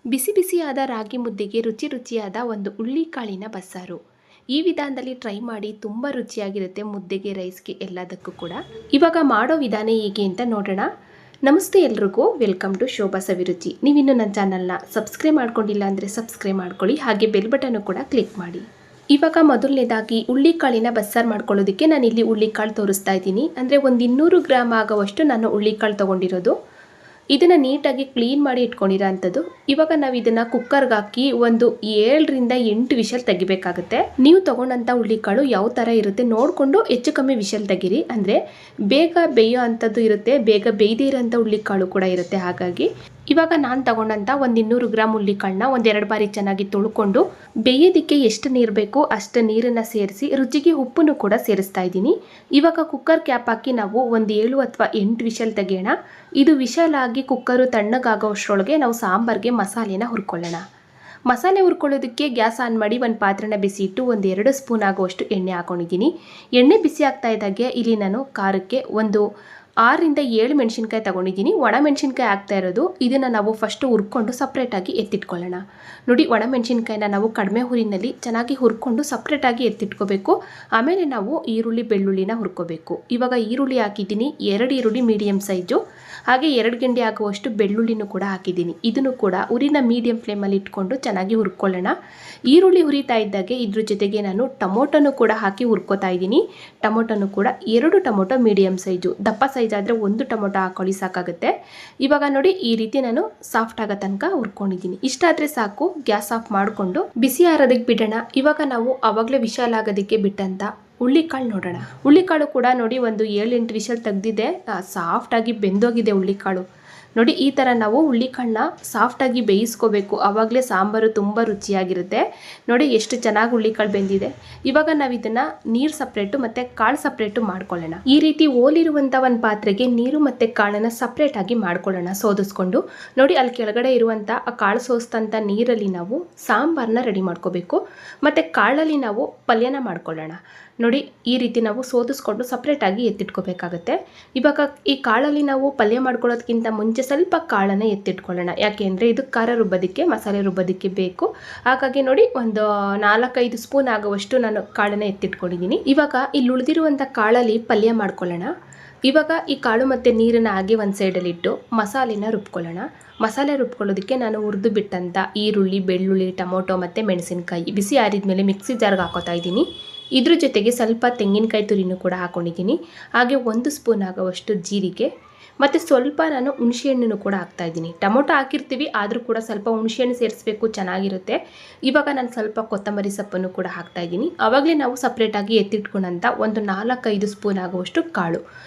ಬಿಸಿ ಬಿಸಿಯಾದ ರಾಗಿ ಮುದ್ದೆಗೆ ರುಚಿ ರುಚಿಯಾದ ಒಂದು ಹುಳ್ಳಿಕಾಳಿನ ಬಸ್ಸಾರು. ಈ ವಿಧಾನದಲ್ಲಿ ಟ್ರೈ ಮಾಡಿ, ತುಂಬ ರುಚಿಯಾಗಿರುತ್ತೆ ಮುದ್ದೆಗೆ, ರೈಸ್ಗೆ ಎಲ್ಲದಕ್ಕೂ ಕೂಡ. ಇವಾಗ ಮಾಡೋ ವಿಧಾನ ಹೇಗೆ ಅಂತ ನೋಡೋಣ. ನಮಸ್ತೆ ಎಲ್ರಿಗೂ, ವೆಲ್ಕಮ್ ಟು ಶೋಭಾ ಸವಿರುಚಿ. ನೀವಿನ್ನೂ ನನ್ನ ಚಾನಲ್ನ ಸಬ್ಸ್ಕ್ರೈಬ್ ಮಾಡ್ಕೊಂಡಿಲ್ಲ ಅಂದರೆ ಸಬ್ಸ್ಕ್ರೈಬ್ ಮಾಡ್ಕೊಳ್ಳಿ, ಹಾಗೆ ಬೆಲ್ ಬಟನ್ನು ಕೂಡ ಕ್ಲಿಕ್ ಮಾಡಿ. ಇವಾಗ ಮೊದಲನೇದಾಗಿ ಹುಳ್ಳಿಕಾಳಿನ ಬಸ್ಸಾರು ಮಾಡ್ಕೊಳ್ಳೋದಕ್ಕೆ ನಾನು ಇಲ್ಲಿ ಹುಳ್ಳಿಕಾಳು ತೋರಿಸ್ತಾ ಇದ್ದೀನಿ. ಅಂದರೆ ಒಂದು 200 ಗ್ರಾಮ್ ಆಗೋವಷ್ಟು ನಾನು ಹುಳ್ಳಿಕಾಳು ತೊಗೊಂಡಿರೋದು. ಇದನ್ನು ನೀಟಾಗಿ ಕ್ಲೀನ್ ಮಾಡಿ ಇಟ್ಕೊಂಡಿರೋ ಅಂಥದ್ದು. ಇವಾಗ ನಾವು ಇದನ್ನು ಕುಕ್ಕರ್ಗೆ ಹಾಕಿ ಒಂದು 7 ರಿಂದ 8 ವಿಷಲ್ ತೆಗಿಬೇಕಾಗುತ್ತೆ. ನೀವು ತೊಗೊಂಡಂಥ ಹುಳ್ಳಿಕಾಳು ಯಾವ ಥರ ಇರುತ್ತೆ ನೋಡಿಕೊಂಡು ಹೆಚ್ಚು ಕಮ್ಮಿ ವಿಷಲ್ ತೆಗೀರಿ. ಅಂದರೆ ಬೇಗ ಬೇಯೋ ಅಂಥದ್ದು ಇರುತ್ತೆ, ಬೇಗ ಬೇಯದೇ ಇರೋಂಥ ಹುಳ್ಳಿಕಾಳು ಕೂಡ ಇರುತ್ತೆ. ಹಾಗಾಗಿ ಇವಾಗ ನಾನು ತಗೊಂಡಂಥ ಒಂದು 200 ಗ್ರಾಮ್ ಹುಳ್ಳಿಕಾಳನ್ನ ಒಂದೆರಡು ಬಾರಿ ಚೆನ್ನಾಗಿ ತೊಳ್ಕೊಂಡು, ಬೇಯೋದಕ್ಕೆ ಎಷ್ಟು ನೀರು ಬೇಕು ಅಷ್ಟು ನೀರನ್ನು ಸೇರಿಸಿ ರುಚಿಗೆ ಉಪ್ಪನ್ನು ಕೂಡ ಸೇರಿಸ್ತಾ ಇದ್ದೀನಿ. ಇವಾಗ ಕುಕ್ಕರ್ ಕ್ಯಾಪ್ ಹಾಕಿ ನಾವು ಒಂದು 7 ಅಥವಾ 8 ವಿಷಲ್ ತೆಗೆಯೋಣ. ಇದು ವಿಷಲ್ ಆಗಿ ಕುಕ್ಕರು ತಣ್ಣಗಾಗೋಷ್ಟರೊಳಗೆ ನಾವು ಸಾಂಬಾರಿಗೆ ಮಸಾಲೆನ ಹುರ್ಕೊಳ್ಳೋಣ. ಮಸಾಲೆ ಹುರ್ಕೊಳ್ಳೋದಕ್ಕೆ ಗ್ಯಾಸ್ ಆನ್ ಮಾಡಿ ಒಂದು ಪಾತ್ರೆನ ಬಿಸಿ ಇಟ್ಟು ಒಂದು 2 ಸ್ಪೂನ್ ಆಗುವಷ್ಟು ಎಣ್ಣೆ ಹಾಕೊಂಡಿದ್ದೀನಿ. ಎಣ್ಣೆ ಬಿಸಿ ಆಗ್ತಾ ಇದ್ದಾಗೆ ಇಲ್ಲಿ ನಾನು ಖಾರಕ್ಕೆ ಒಂದು 6 ರಿಂದ 7 ಮೆಣಸಿನ್ಕಾಯಿ ತೊಗೊಂಡಿದ್ದೀನಿ. ಒಣ ಮೆಣಸಿನ್ಕಾಯಿ ಹಾಕ್ತಾ ಇರೋದು. ಇದನ್ನು ನಾವು ಫಸ್ಟು ಹುರ್ಕೊಂಡು ಸಪ್ರೇಟಾಗಿ ಎತ್ತಿಟ್ಕೊಳ್ಳೋಣ. ನೋಡಿ, ಒಣ ಮೆಣಸಿನ್ಕಾಯಿನ ನಾವು ಕಡಿಮೆ ಹುರಿನಲ್ಲಿ ಚೆನ್ನಾಗಿ ಹುರ್ಕೊಂಡು ಸಪ್ರೇಟಾಗಿ ಎತ್ತಿಟ್ಕೋಬೇಕು. ಆಮೇಲೆ ನಾವು ಈರುಳ್ಳಿ ಬೆಳ್ಳುಳ್ಳಿನ ಹುರ್ಕೋಬೇಕು. ಇವಾಗ ಈರುಳ್ಳಿ ಹಾಕಿದ್ದೀನಿ, 2 ಈರುಳ್ಳಿ ಮೀಡಿಯಮ್ ಸೈಜು, ಹಾಗೆ 2 ಗೆಂಡೆ ಆಗುವಷ್ಟು ಬೆಳ್ಳುಳ್ಳಿನೂ ಕೂಡ ಹಾಕಿದ್ದೀನಿ. ಇದನ್ನು ಕೂಡ ಉರಿನ ಮೀಡಿಯಮ್ ಫ್ಲೇಮಲ್ಲಿ ಇಟ್ಕೊಂಡು ಚೆನ್ನಾಗಿ ಹುರ್ಕೊಳ್ಳೋಣ. ಈರುಳ್ಳಿ ಹುರಿತಾ ಇದ್ದಾಗೆ ಇದ್ರ ಜೊತೆಗೆ ನಾನು ಟೊಮೊಟೊನು ಕೂಡ ಹಾಕಿ ಹುರ್ಕೋತಾ ಇದ್ದೀನಿ. ಟೊಮೊಟೊನು ಕೂಡ 2 ಟೊಮೊಟೊ ಮೀಡಿಯಮ್ ಸೈಜು, ದಪ್ಪ ಸೈಜ್ ಆದರೆ 1 ಟೊಮೊಟೊ ಹಾಕೊಳ್ಳಿ ಸಾಕಾಗುತ್ತೆ. ಇವಾಗ ನೋಡಿ, ಈ ರೀತಿ ನಾನು ಸಾಫ್ಟ್ ಆಗೋ ತನಕ ಹುರ್ಕೊಂಡಿದ್ದೀನಿ. ಇಷ್ಟಾದರೆ ಸಾಕು. ಗ್ಯಾಸ್ ಆಫ್ ಮಾಡಿಕೊಂಡು ಬಿಸಿ ಆರೋದಕ್ಕೆ ಬಿಡೋಣ. ಇವಾಗ ನಾವು ಆವಾಗಲೇ ವಿಶಾಲ ಆಗೋದಕ್ಕೆ ಬಿಟ್ಟಂತ ಹುಳ್ಳಿಕಾಳು ನೋಡೋಣ. ಹುಳ್ಳಿಕಾಳು ಕೂಡ ನೋಡಿ ಒಂದು 7-8 ವಿಷಲ್ ತೆಗೆದಿದೆ. ಸಾಫ್ಟಾಗಿ ಬೆಂದೋಗಿದೆ ಹುಳ್ಳಿಕಾಳು. ನೋಡಿ, ಈ ಥರ ನಾವು ಹುಳ್ಳಿಕಾಳನ್ನ ಸಾಫ್ಟಾಗಿ ಬೇಯಿಸ್ಕೋಬೇಕು. ಆವಾಗಲೇ ಸಾಂಬಾರು ತುಂಬ ರುಚಿಯಾಗಿರುತ್ತೆ. ನೋಡಿ ಎಷ್ಟು ಚೆನ್ನಾಗಿ ಹುಳ್ಳಿಕಾಳು ಬೆಂದಿದೆ. ಇವಾಗ ನಾವು ಇದನ್ನು ನೀರು ಸಪ್ರೇಟು ಮತ್ತು ಕಾಳು ಸಪ್ರೇಟು ಮಾಡ್ಕೊಳ್ಳೋಣ. ಈ ರೀತಿ ಓಲಿರುವಂಥ ಒಂದು ಪಾತ್ರೆಗೆ ನೀರು ಮತ್ತು ಕಾಳನ್ನು ಸಪ್ರೇಟಾಗಿ ಮಾಡ್ಕೊಳ್ಳೋಣ ಸೋದಿಸ್ಕೊಂಡು. ನೋಡಿ, ಅಲ್ಲಿ ಕೆಳಗಡೆ ಇರುವಂಥ ಆ ಕಾಳು ಸೋಸ್ತಂಥ ನೀರಲ್ಲಿ ನಾವು ಸಾಂಬಾರನ್ನ ರೆಡಿ ಮಾಡ್ಕೋಬೇಕು. ಮತ್ತು ಕಾಳಲ್ಲಿ ನಾವು ಪಲ್ಯನ ಮಾಡ್ಕೊಳ್ಳೋಣ. ನೋಡಿ, ಈ ರೀತಿ ನಾವು ಸೋದಿಸ್ಕೊಂಡು ಸಪ್ರೇಟಾಗಿ ಎತ್ತಿಟ್ಕೋಬೇಕಾಗತ್ತೆ. ಇವಾಗ ಈ ಕಾಳಲ್ಲಿ ನಾವು ಪಲ್ಯ ಮಾಡ್ಕೊಳ್ಳೋದಕ್ಕಿಂತ ಮುಂಚೆ ಸ್ವಲ್ಪ ಕಾಳನ್ನು ಎತ್ತಿಟ್ಕೊಳ್ಳೋಣ. ಯಾಕೆ ಅಂದರೆ ಇದು ಖಾರ ರುಬ್ಬೋದಕ್ಕೆ, ಮಸಾಲೆ ರುಬ್ಬೋದಕ್ಕೆ ಬೇಕು. ಹಾಗಾಗಿ ನೋಡಿ, ಒಂದು 4-5 ಸ್ಪೂನ್ ಆಗುವಷ್ಟು ನಾನು ಕಾಳನ್ನು ಎತ್ತಿಟ್ಕೊಂಡಿದ್ದೀನಿ. ಇವಾಗ ಇಲ್ಲಿ ಉಳಿದಿರುವಂಥ ಕಾಳಲ್ಲಿ ಪಲ್ಯ ಮಾಡ್ಕೊಳ್ಳೋಣ. ಇವಾಗ ಈ ಕಾಳು ಮತ್ತು ನೀರನ್ನು ಹಾಗೆ ಒಂದು ಸೈಡಲ್ಲಿಟ್ಟು ಮಸಾಲೆನ ರುಬ್ಕೊಳ್ಳೋಣ. ಮಸಾಲೆ ರುಬ್ಕೊಳ್ಳೋದಕ್ಕೆ ನಾನು ಹುರಿದು ಬಿಟ್ಟಂಥ ಈರುಳ್ಳಿ, ಬೆಳ್ಳುಳ್ಳಿ, ಟೊಮೊಟೊ ಮತ್ತು ಮೆಣಸಿನ್ಕಾಯಿ ಬಿಸಿ ಆರಿದ್ಮೇಲೆ ಮಿಕ್ಸಿ ಜಾರ್ಗೆ ಹಾಕೋತಾ ಇದ್ದೀನಿ. ಇದ್ರ ಜೊತೆಗೆ ಸ್ವಲ್ಪ ತೆಂಗಿನಕಾಯಿ ತುರಿನೂ ಕೂಡ ಹಾಕ್ಕೊಂಡಿದ್ದೀನಿ. ಹಾಗೆ 1 ಸ್ಪೂನ್ ಆಗುವಷ್ಟು ಜೀರಿಗೆ ಮತ್ತು ಸ್ವಲ್ಪ ನಾನು ಹುಣಸೆಹಣ್ಣು ಕೂಡ ಹಾಕ್ತಾಯಿದ್ದೀನಿ. ಟೊಮೊಟೊ ಹಾಕಿರ್ತೀವಿ, ಆದರೂ ಕೂಡ ಸ್ವಲ್ಪ ಹುಣಸೆಹಣ್ಣು ಸೇರಿಸಬೇಕು, ಚೆನ್ನಾಗಿರುತ್ತೆ. ಇವಾಗ ನಾನು ಸ್ವಲ್ಪ ಕೊತ್ತಂಬರಿ ಸೊಪ್ಪನ್ನು ಕೂಡ ಹಾಕ್ತಾಯಿದ್ದೀನಿ. ಆವಾಗಲೇ ನಾವು ಸಪ್ರೇಟಾಗಿ ಎತ್ತಿಟ್ಕೊಂಡಂಥ ಒಂದು 4-5 ಸ್ಪೂನ್ ಆಗುವಷ್ಟು ಕಾಳು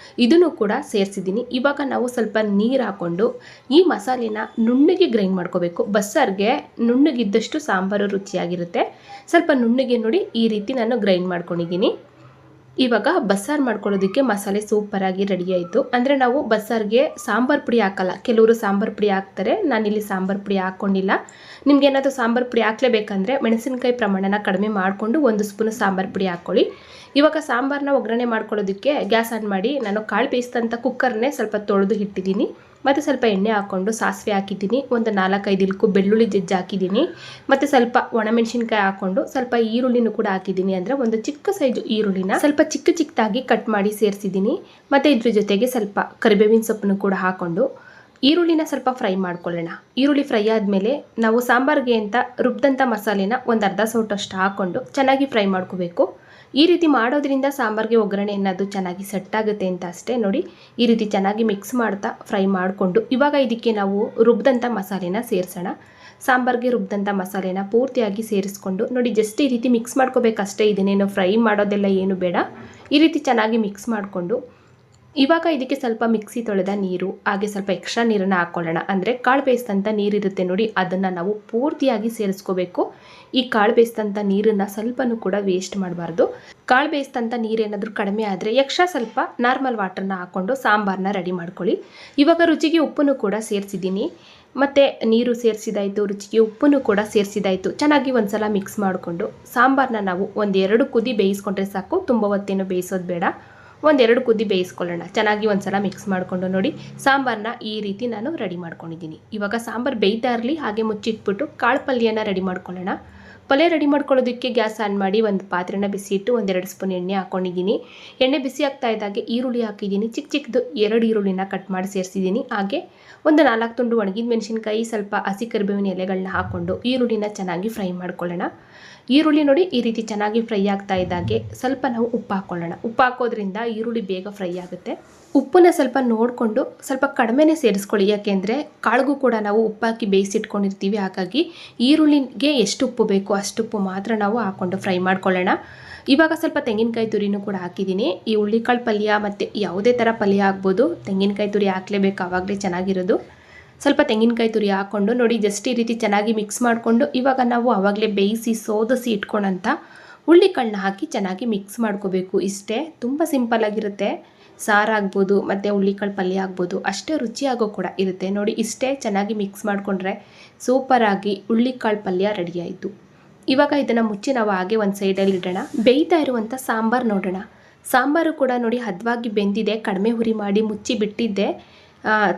ಇದನ್ನು ಕೂಡ ಸೇರಿಸಿದ್ದೀನಿ. ಇವಾಗ ನಾವು ಸ್ವಲ್ಪ ನೀರು ಹಾಕ್ಕೊಂಡು ಈ ಮಸಾಲೆನ ನುಣ್ಣಗೆ ಗ್ರೈಂಡ್ ಮಾಡ್ಕೋಬೇಕು. ಬಸ್ಸಾರಿಗೆ ನುಣ್ಣಗಿದ್ದಷ್ಟು ಸಾಂಬಾರು ರುಚಿಯಾಗಿರುತ್ತೆ. ಸ್ವಲ್ಪ ನುಣ್ಣಗೆ ನೋಡಿ, ಈ ರೀತಿ ನಾನು ಗ್ರೈಂಡ್ ಮಾಡ್ಕೊಂಡಿದ್ದೀನಿ. ಇವಾಗ ಬಸ್ಸಾರು ಮಾಡ್ಕೊಳ್ಳೋದಕ್ಕೆ ಮಸಾಲೆ ಸೂಪರಾಗಿ ರೆಡಿ ಆಯಿತು. ಅಂದರೆ ನಾವು ಬಸ್ಸಾರಿಗೆ ಸಾಂಬಾರು ಪುಡಿ ಹಾಕಲ್ಲ, ಕೆಲವರು ಸಾಂಬಾರು ಪುಡಿ ಹಾಕ್ತಾರೆ. ನಾನಿಲ್ಲಿ ಸಾಂಬಾರು ಪುಡಿ ಹಾಕ್ಕೊಂಡಿಲ್ಲ. ನಿಮ್ಗೇನಾದರೂ ಸಾಂಬಾರು ಪುಡಿ ಹಾಕಲೇಬೇಕಂದ್ರೆ ಮೆಣಸಿನಕಾಯಿ ಪ್ರಮಾಣನ ಕಡಿಮೆ ಮಾಡಿಕೊಂಡು 1 ಸ್ಪೂನ್ ಸಾಂಬಾರು ಪುಡಿ ಹಾಕ್ಕೊಳ್ಳಿ. ಇವಾಗ ಸಾಂಬಾರನ್ನ ಒಗ್ಗರಣೆ ಮಾಡ್ಕೊಳ್ಳೋದಕ್ಕೆ ಗ್ಯಾಸ್ ಆನ್ ಮಾಡಿ ನಾನು ಕಾಳು ಬೇಯಿಸಿದಂಥ ಕುಕ್ಕರ್ನೇ ಸ್ವಲ್ಪ ತೊಳೆದು ಇಟ್ಟಿದ್ದೀನಿ. ಮತ್ತು ಸ್ವಲ್ಪ ಎಣ್ಣೆ ಹಾಕ್ಕೊಂಡು ಸಾಸಿವೆ ಹಾಕಿದ್ದೀನಿ. ಒಂದು 4-5 ಇಲ್ಕು ಬೆಳ್ಳುಳ್ಳಿ ಜಜ್ಜಿ ಹಾಕಿದ್ದೀನಿ. ಮತ್ತು ಸ್ವಲ್ಪ ಒಣಮೆಣಸಿನ್ಕಾಯಿ ಹಾಕ್ಕೊಂಡು ಸ್ವಲ್ಪ ಈರುಳ್ಳಿನೂ ಕೂಡ ಹಾಕಿದ್ದೀನಿ. ಅಂದರೆ ಒಂದು ಚಿಕ್ಕ ಸೈಜು ಈರುಳ್ಳಿನ ಸ್ವಲ್ಪ ಚಿಕ್ಕದಾಗಿ ಕಟ್ ಮಾಡಿ ಸೇರಿಸಿದ್ದೀನಿ. ಮತ್ತು ಇದ್ರ ಜೊತೆಗೆ ಸ್ವಲ್ಪ ಕರಿಬೇವಿನ ಸೊಪ್ಪನ್ನು ಕೂಡ ಹಾಕ್ಕೊಂಡು ಈರುಳ್ಳಿನ ಸ್ವಲ್ಪ ಫ್ರೈ ಮಾಡ್ಕೊಳ್ಳೋಣ. ಈರುಳ್ಳಿ ಫ್ರೈ ಆದಮೇಲೆ ನಾವು ಸಾಂಬಾರಿಗೆ ಅಂತ ರುಬ್ಬಿದಂಥ ಮಸಾಲೆನ ಒಂದು ಅರ್ಧ ಸೌಟಷ್ಟು ಹಾಕ್ಕೊಂಡು ಚೆನ್ನಾಗಿ ಫ್ರೈ ಮಾಡ್ಕೋಬೇಕು. ಈ ರೀತಿ ಮಾಡೋದ್ರಿಂದ ಸಾಂಬಾರಿಗೆ ಒಗ್ಗರಣೆ ಅನ್ನೋದು ಚೆನ್ನಾಗಿ ಸೆಟ್ ಆಗುತ್ತೆ ಅಂತ ಅಷ್ಟೇ. ನೋಡಿ, ಈ ರೀತಿ ಚೆನ್ನಾಗಿ ಮಿಕ್ಸ್ ಮಾಡ್ತಾ ಫ್ರೈ ಮಾಡಿಕೊಂಡು ಇವಾಗ ಇದಕ್ಕೆ ನಾವು ರುಬ್ಬಿದಂಥ ಮಸಾಲೆನ ಸೇರಿಸೋಣ. ಸಾಂಬಾರಿಗೆ ರುಬ್ಬಿದಂಥ ಮಸಾಲೆನ ಪೂರ್ತಿಯಾಗಿ ಸೇರಿಸ್ಕೊಂಡು ನೋಡಿ, ಜಸ್ಟ್ ಈ ರೀತಿ ಮಿಕ್ಸ್ ಮಾಡ್ಕೋಬೇಕಷ್ಟೇ. ಇದನ್ನೇನು ಫ್ರೈ ಮಾಡೋದೆಲ್ಲ ಏನು ಬೇಡ. ಈ ರೀತಿ ಚೆನ್ನಾಗಿ ಮಿಕ್ಸ್ ಮಾಡಿಕೊಂಡು ಇವಾಗ ಇದಕ್ಕೆ ಸ್ವಲ್ಪ ಮಿಕ್ಸಿ ತೊಳೆದ ನೀರು, ಹಾಗೆ ಸ್ವಲ್ಪ ಎಕ್ಸ್ಟ್ರಾ ನೀರನ್ನು ಹಾಕ್ಕೊಳ್ಳೋಣ. ಅಂದರೆ ಕಾಳು ಬೇಯಿಸಿದಂಥ ನೀರಿರುತ್ತೆ ನೋಡಿ, ಅದನ್ನು ನಾವು ಪೂರ್ತಿಯಾಗಿ ಸೇರಿಸ್ಕೋಬೇಕು. ಈ ಕಾಳು ಬೇಯಿಸಿದಂಥ ನೀರನ್ನು ಸ್ವಲ್ಪನೂ ಕೂಡ ವೇಸ್ಟ್ ಮಾಡಬಾರ್ದು. ಕಾಳು ಬೇಯಿಸಿದಂಥ ನೀರೇನಾದರೂ ಕಡಿಮೆ ಆದರೆ ಎಕ್ಸ್ಟ್ರಾ ಸ್ವಲ್ಪ ನಾರ್ಮಲ್ ವಾಟರ್ನ ಹಾಕ್ಕೊಂಡು ಸಾಂಬಾರನ್ನ ರೆಡಿ ಮಾಡ್ಕೊಳ್ಳಿ. ಇವಾಗ ರುಚಿಗೆ ಉಪ್ಪನ್ನು ಕೂಡ ಸೇರಿಸಿದ್ದೀನಿ. ಮತ್ತು ನೀರು ಸೇರಿಸಿದಾಯಿತು, ರುಚಿಗೆ ಉಪ್ಪನ್ನು ಕೂಡ ಸೇರಿಸಿದಾಯಿತು. ಚೆನ್ನಾಗಿ ಒಂದು ಸಲ ಮಿಕ್ಸ್ ಮಾಡಿಕೊಂಡು ಸಾಂಬಾರನ್ನ ನಾವು 1-2 ಕುದಿ ಬೇಯಿಸ್ಕೊಂಡ್ರೆ ಸಾಕು. ತುಂಬ ಹೊತ್ತೇನು ಬೇಯಿಸೋದು ಬೇಡ. ಒಂದೆರಡು ಕುದಿ ಬೇಯಿಸ್ಕೊಳ್ಳೋಣ. ಚೆನ್ನಾಗಿ ಒಂದ್ಸಲ ಮಿಕ್ಸ್ ಮಾಡಿಕೊಂಡು ನೋಡಿ ಸಾಂಬಾರನ್ನ ಈ ರೀತಿ ನಾನು ರೆಡಿ ಮಾಡ್ಕೊಂಡಿದ್ದೀನಿ. ಇವಾಗ ಸಾಂಬಾರು ಬೇಯ್ತಾ ಇರಲಿ, ಹಾಗೆ ಮುಚ್ಚಿಟ್ಬಿಟ್ಟು ಕಾಳು ಪಲ್ಯನ ರೆಡಿ ಮಾಡ್ಕೊಳ್ಳೋಣ. ಪಲ್ಯ ರೆಡಿ ಮಾಡ್ಕೊಳ್ಳೋದಕ್ಕೆ ಗ್ಯಾಸ್ ಆನ್ ಮಾಡಿ ಒಂದು ಪಾತ್ರೆನ ಬಿಸಿ ಇಟ್ಟು 1-2 ಸ್ಪೂನ್ ಎಣ್ಣೆ ಹಾಕ್ಕೊಂಡಿದ್ದೀನಿ. ಎಣ್ಣೆ ಬಿಸಿ ಆಗ್ತಾ ಇದ್ದಾಗೆ ಈರುಳ್ಳಿ ಹಾಕಿದ್ದೀನಿ. ಚಿಕ್ಕದು 2 ಈರುಳ್ಳಿನ ಕಟ್ ಮಾಡಿ ಸೇರಿಸಿದ್ದೀನಿ. ಹಾಗೆ ಒಂದು 4 ತುಂಡು ಒಣಗಿದ ಮೆಣಸಿನ್ಕಾಯಿ, ಸ್ವಲ್ಪ ಹಸಿ ಕರಿಬೇವಿನ ಎಲೆಗಳನ್ನ ಹಾಕ್ಕೊಂಡು ಈರುಳ್ಳಿನ ಚೆನ್ನಾಗಿ ಫ್ರೈ ಮಾಡ್ಕೊಳ್ಳೋಣ. ಈರುಳ್ಳಿ ನೋಡಿ ಈ ರೀತಿ ಚೆನ್ನಾಗಿ ಫ್ರೈ ಆಗ್ತಾ ಇದ್ದಾಗೆ ಸ್ವಲ್ಪ ನಾವು ಉಪ್ಪು ಹಾಕ್ಕೊಳ್ಳೋಣ. ಉಪ್ಪು ಹಾಕೋದ್ರಿಂದ ಈರುಳ್ಳಿ ಬೇಗ ಫ್ರೈ ಆಗುತ್ತೆ. ಉಪ್ಪನ್ನ ಸ್ವಲ್ಪ ನೋಡಿಕೊಂಡು ಸ್ವಲ್ಪ ಕಡಿಮೆನೇ ಸೇರಿಸ್ಕೊಳ್ಳಿ, ಯಾಕೆಂದರೆ ಕಾಳಿಗೂ ಕೂಡ ನಾವು ಉಪ್ಪು ಹಾಕಿ ಬೇಯಿಸಿಟ್ಕೊಂಡಿರ್ತೀವಿ. ಹಾಗಾಗಿ ಈರುಳ್ಳಿಗೆ ಎಷ್ಟು ಉಪ್ಪು ಬೇಕೋ ಅಷ್ಟು ಉಪ್ಪು ಮಾತ್ರ ನಾವು ಹಾಕ್ಕೊಂಡು ಫ್ರೈ ಮಾಡ್ಕೊಳ್ಳೋಣ. ಇವಾಗ ಸ್ವಲ್ಪ ತೆಂಗಿನಕಾಯಿ ತುರಿನೂ ಕೂಡ ಹಾಕಿದ್ದೀನಿ. ಈ ಹುಳ್ಳಿಕಾಳು ಪಲ್ಯ ಮತ್ತು ಯಾವುದೇ ಥರ ಪಲ್ಯ ಆಗ್ಬೋದು, ತೆಂಗಿನಕಾಯಿ ತುರಿ ಹಾಕಲೇಬೇಕು, ಆವಾಗಲೇ ಚೆನ್ನಾಗಿರೋದು. ಸ್ವಲ್ಪ ತೆಂಗಿನಕಾಯಿ ತುರಿ ಹಾಕ್ಕೊಂಡು ನೋಡಿ ಜಸ್ಟ್ ಈ ರೀತಿ ಚೆನ್ನಾಗಿ ಮಿಕ್ಸ್ ಮಾಡಿಕೊಂಡು ಇವಾಗ ನಾವು ಆವಾಗಲೇ ಬೇಯಿಸಿ ಸೋದಿಸಿ ಇಟ್ಕೊಂಡಂಥ ಹುಳ್ಳಿಕಾಳನ್ನ ಹಾಕಿ ಚೆನ್ನಾಗಿ ಮಿಕ್ಸ್ ಮಾಡ್ಕೋಬೇಕು. ಇಷ್ಟೇ, ತುಂಬ ಸಿಂಪಲ್ಲಾಗಿರುತ್ತೆ. ಸಾರಾಗ್ಬೋದು ಮತ್ತು ಹುಳ್ಳಿಕಾಳು ಪಲ್ಯ ಆಗ್ಬೋದು, ಅಷ್ಟೇ ರುಚಿಯಾಗೋ ಕೂಡ ಇರುತ್ತೆ. ನೋಡಿ ಇಷ್ಟೇ, ಚೆನ್ನಾಗಿ ಮಿಕ್ಸ್ ಮಾಡಿಕೊಂಡ್ರೆ ಸೂಪರಾಗಿ ಹುಳ್ಳಿಕಾಳು ಪಲ್ಯ ರೆಡಿಯಾಯಿತು. ಇವಾಗ ಇದನ್ನು ಮುಚ್ಚಿ ನಾವು ಹಾಗೆ ಒಂದು ಸೈಡಲ್ಲಿ ಇಡೋಣ. ಬೇಯ್ತಾ ಇರುವಂಥ ಸಾಂಬಾರು ನೋಡೋಣ. ಸಾಂಬಾರು ಕೂಡ ನೋಡಿ ಹದವಾಗಿ ಬೆಂದಿದೆ. ಕಡಿಮೆ ಹುರಿ ಮಾಡಿ ಮುಚ್ಚಿ ಬಿಟ್ಟಿದ್ದೆ.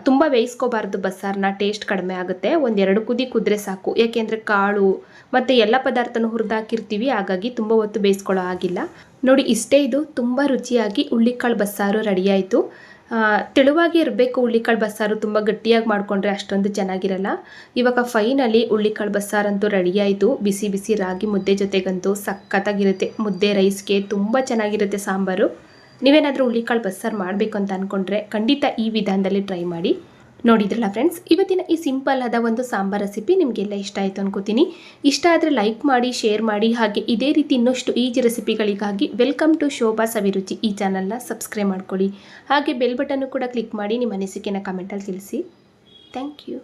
ತುಂಬ ಬೇಯಿಸ್ಕೋಬಾರ್ದು ಬಸ್ಸಾರನ್ನ, ಟೇಸ್ಟ್ ಕಡಿಮೆ ಆಗುತ್ತೆ. 1-2 ಕುದಿ ಕುದ್ರೆ ಸಾಕು, ಯಾಕೆಂದರೆ ಕಾಳು ಮತ್ತು ಎಲ್ಲ ಪದಾರ್ಥನೂ ಹುರಿದಾಕಿರ್ತೀವಿ, ಹಾಗಾಗಿ ತುಂಬ ಹೊತ್ತು ಬೇಯಿಸ್ಕೊಳ್ಳೋ ಆಗಿಲ್ಲ. ನೋಡಿ ಇಷ್ಟೇ, ಇದು ತುಂಬ ರುಚಿಯಾಗಿ ಹುಳ್ಳಿಕಾಳು ಬಸ್ಸಾರು ರೆಡಿಯಾಯಿತು. ತೆಳುವಾಗಿ ಇರಬೇಕು ಹುಳ್ಳಿಕಾಳು ಬಸ್ಸಾರು, ತುಂಬ ಗಟ್ಟಿಯಾಗಿ ಮಾಡಿಕೊಂಡ್ರೆ ಅಷ್ಟೊಂದು ಚೆನ್ನಾಗಿರಲ್ಲ. ಇವಾಗ ಫೈನಲಿ ಹುಳ್ಳಿಕಾಳು ಬಸ್ಸಾರಂತೂ ರೆಡಿಯಾಯಿತು. ಬಿಸಿ ಬಿಸಿ ರಾಗಿ ಮುದ್ದೆ ಜೊತೆಗಂತೂ ಸಖತ್ತಾಗಿರುತ್ತೆ. ಮುದ್ದೆ ರೈಸ್ಗೆ ತುಂಬ ಚೆನ್ನಾಗಿರುತ್ತೆ ಸಾಂಬಾರು. ನೀವೇನಾದರೂ ಹುಳ್ಳಿಕಾಳು ಬಸ್ಸಾರು ಮಾಡಬೇಕು ಅಂತ ಅಂದ್ಕೊಂಡ್ರೆ ಖಂಡಿತ ಈ ವಿಧಾನದಲ್ಲಿ ಟ್ರೈ ಮಾಡಿ. ನೋಡಿದ್ರಲ್ಲ ಫ್ರೆಂಡ್ಸ್, ಇವತ್ತಿನ ಈ ಸಿಂಪಲ್ ಆದ ಒಂದು ಸಾಂಬಾರ್ ರೆಸಿಪಿ ನಿಮಗೆಲ್ಲ ಇಷ್ಟ ಆಯಿತು ಅನ್ಕೋತೀನಿ. ಇಷ್ಟ ಆದರೆ ಲೈಕ್ ಮಾಡಿ, ಶೇರ್ ಮಾಡಿ. ಹಾಗೆ ಇದೇ ರೀತಿ ಇನ್ನಷ್ಟು ಈಜಿ ರೆಸಿಪಿಗಳಿಗಾಗಿ ವೆಲ್ಕಮ್ ಟು ಶೋಭಾ ಸವಿರುಚಿ ಈ ಚಾನಲ್ನ ಸಬ್ಸ್ಕ್ರೈಬ್ ಮಾಡ್ಕೊಳ್ಳಿ. ಹಾಗೆ ಬೆಲ್ ಬಟನ್ನು ಕೂಡ ಕ್ಲಿಕ್ ಮಾಡಿ ನಿಮ್ಮ ಅನಿಸಿಕೆನ ಕಮೆಂಟಲ್ಲಿ ತಿಳಿಸಿ. Thank you.